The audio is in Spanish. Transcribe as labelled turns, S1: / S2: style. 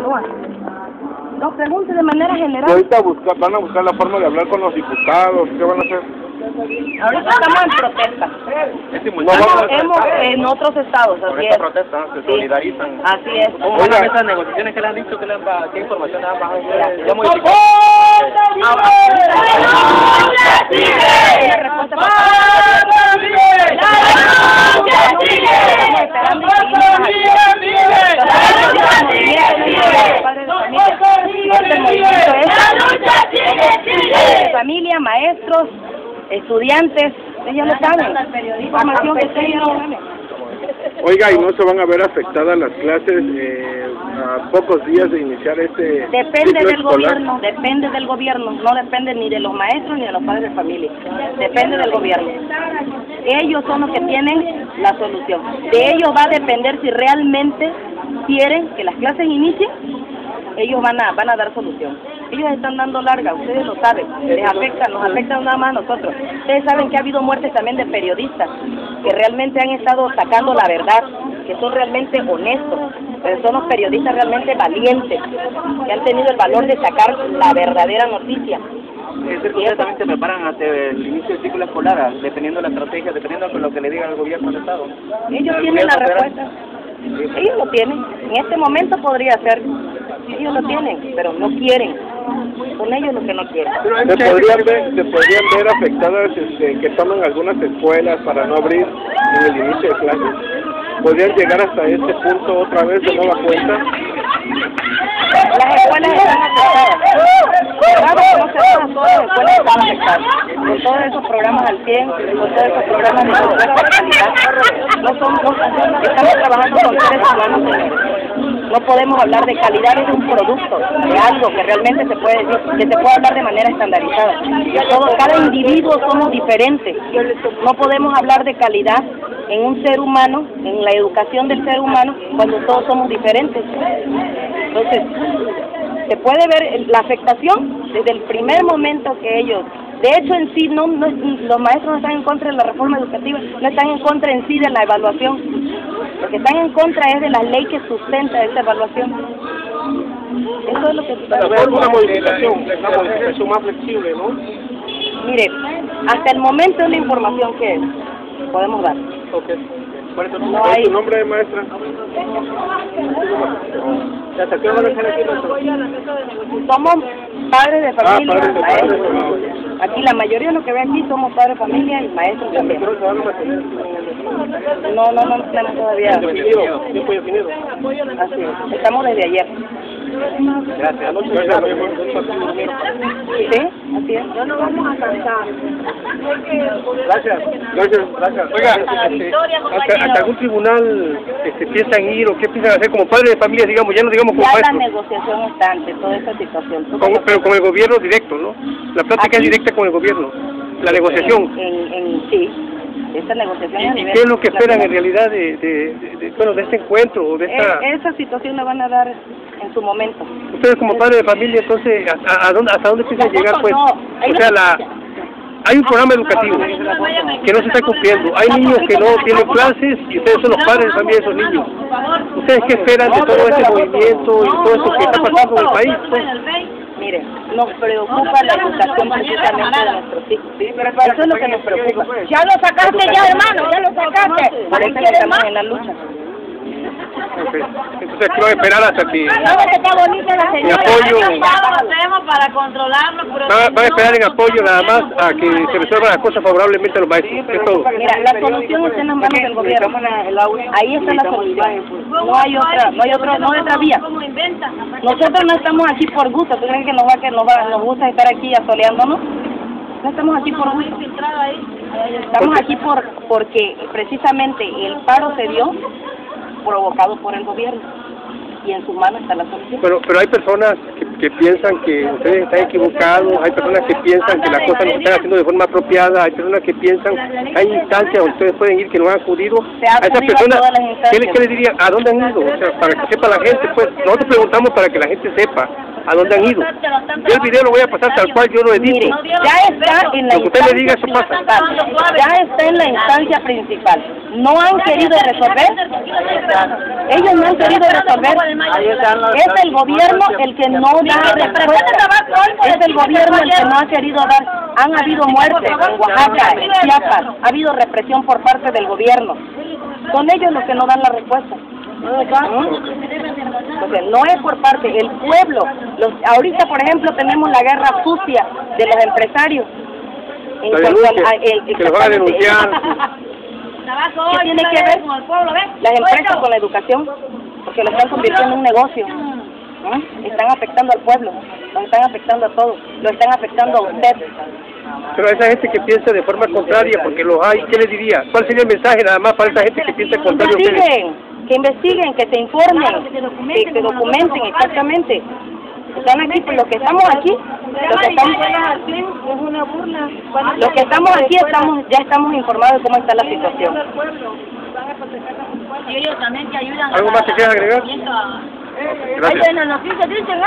S1: continúa. No, pregunte de manera general.
S2: Y ahorita van a buscar la forma de hablar con los diputados. ¿Qué van a hacer?
S1: Ahorita estamos en protesta. En otros estados, así es.
S3: Protesta, se solidarizan.
S1: Así es.
S3: ¿Cómo van a ver esas negociaciones que le han dicho? ¿Qué información le han bajado? ¿Ya modificó?
S1: Familia, maestros, estudiantes, ellos lo saben. Información que ellos no saben.
S2: Oiga, ¿y no se van a ver afectadas las clases a pocos días de iniciar este
S1: Depende
S2: ciclo
S1: del
S2: escolar?
S1: gobierno, no depende ni de los maestros ni de los padres de familia, depende del gobierno. Ellos son los que tienen la solución. De ellos va a depender si realmente quieren que las clases inicien, ellos van a dar solución. Ellos están dando larga, ustedes lo saben, nos afecta nada más a nosotros. Ustedes saben que ha habido muertes también de periodistas que realmente han estado sacando la verdad, que son realmente honestos, pero son los periodistas realmente valientes, que han tenido el valor de sacar la verdadera noticia.
S3: Es decir, ustedes también se preparan hasta el inicio del ciclo escolar, dependiendo de la estrategia, dependiendo de lo que le diga el gobierno del Estado.
S1: Ellos tienen la respuesta. Ellos lo tienen. En este momento podría ser. Ellos lo tienen, pero no quieren. Son ellos los que no quieren.
S2: ¿Se podrían ver afectadas que toman algunas escuelas para no abrir en el inicio de clases? ¿Podrían llegar hasta este punto otra vez de nueva cuenta?
S1: Las escuelas están afectadas. Claro que no se todas las escuelas están afectadas. Con todos esos programas al 100, con todos esos programas de calidad. Estamos trabajando con seres humanos. No podemos hablar de calidad de un producto, de algo que realmente se puede decir, que se puede hablar de manera estandarizada. Cada individuo somos diferentes. No podemos hablar de calidad en un ser humano, en la educación del ser humano, cuando todos somos diferentes. Entonces, se puede ver la afectación desde el primer momento que ellos, de hecho en sí, los maestros no están en contra de la reforma educativa, no están en contra en sí de la evaluación. Lo que están en contra es de la ley que sustenta esa evaluación. Eso es lo que está.
S2: Una modificación más flexible, ¿no?
S1: Mire, hasta el momento es la información que podemos dar.
S2: Okay. ¿Cuál es tu
S1: nombre? No hay...
S2: nombre, maestra? ¿Hasta qué hora van a estar aquí?
S1: Somos padres de familia,
S2: padres de
S1: maestros.
S2: familia.
S1: Aquí la mayoría de los que ve aquí somos padres de familia y maestros también. No tenemos todavía.
S2: ¿Tiempo definido?
S1: Así es. Estamos desde ayer.
S2: Gracias.
S1: ¿Sí? Así es.
S4: No nos vamos a cansar.
S2: Gracias. Oiga, ¿hasta algún tribunal piensan ir o qué piensan hacer como padres de familia, digamos, ya no digamos como
S1: ya
S2: maestros?
S1: La negociación está ante toda esta situación.
S2: Pero con el gobierno directo, ¿no? La plática es directa con el gobierno, la negociación.
S1: Sí, esta negociación a nivel...
S2: ¿Qué es lo que esperan en realidad de este encuentro o de esta...?
S1: Esa situación la van a dar en su momento.
S2: Ustedes como padres de familia, entonces, ¿hasta dónde piensan llegar, pues?
S1: No,
S2: o sea, hay un programa educativo que no se está cumpliendo. Hay niños que no tienen clases y ustedes son los padres de familia de esos niños. ¿Ustedes qué esperan de todo este movimiento y todo eso que está pasando en el país? Pues?
S1: Mire, nos preocupa la educación precisamente de nuestros hijos. Eso es lo que nos preocupa.
S4: Ya lo sacaste ya, hermano, ya lo sacaste.
S1: Por eso estamos en la lucha.
S2: Okay. Entonces aquí van a esperar hasta que...
S4: Está bonita la señora.
S2: apoyo...
S4: hacemos para controlarlo.
S2: Van a esperar en apoyo nada más a que se resuelvan las cosas favorablemente a los maestros. Es todo.
S1: Mira, la solución está en las manos del gobierno. Ahí está la solución. No hay otra vía. Nosotros no estamos aquí por gusto. ¿Tú crees que nos gusta estar aquí asoleándonos? No estamos aquí por gusto. Estamos aquí porque precisamente el paro se dio provocado por el gobierno y en sus manos está la solución.
S2: Pero hay personas que piensan que ustedes están equivocados, hay personas que piensan que las cosas no se están haciendo de forma apropiada, hay personas que piensan, hay instancias donde ustedes pueden ir que no han acudido. A esas personas, ¿qué les dirían? ¿A dónde han ido? O sea, para que sepa la gente, pues nosotros preguntamos para que la gente sepa. a dónde han ido. Yo el video lo voy a pasar tal cual yo lo edito.
S1: Mire, ya está en la
S2: Lo que usted me diga, eso pasa.
S1: Ya está en la instancia principal. No han querido resolver. Ellos no han querido resolver. Es el gobierno el que no da respuesta. Es el gobierno el que no ha querido dar. Han habido muertes en Oaxaca, en Chiapas. Ha habido represión por parte del gobierno. Son ellos los que no dan la respuesta. Entonces, no es por parte del pueblo. Ahorita, por ejemplo, tenemos la guerra sucia de los empresarios.
S2: La denuncia, que los van a denunciar.
S1: ¿Qué tiene que ver las empresas con la educación? Porque lo están convirtiendo en un negocio. Están afectando al pueblo, nos están afectando a todos, lo están afectando a usted.
S2: Pero a esa gente que piensa de forma contraria, porque los hay, ¿qué les diría? ¿Cuál sería el mensaje nada más para esa gente que piensa contrario a ustedes?
S1: Que investiguen, que se informen, que se documenten exactamente. Están aquí, pues los que estamos aquí, ya estamos informados de cómo está la situación.
S4: Y ellos también que ayudan.
S2: ¿Algo más que quieras agregar? Gracias.
S4: Hay buenas noticias, dicen.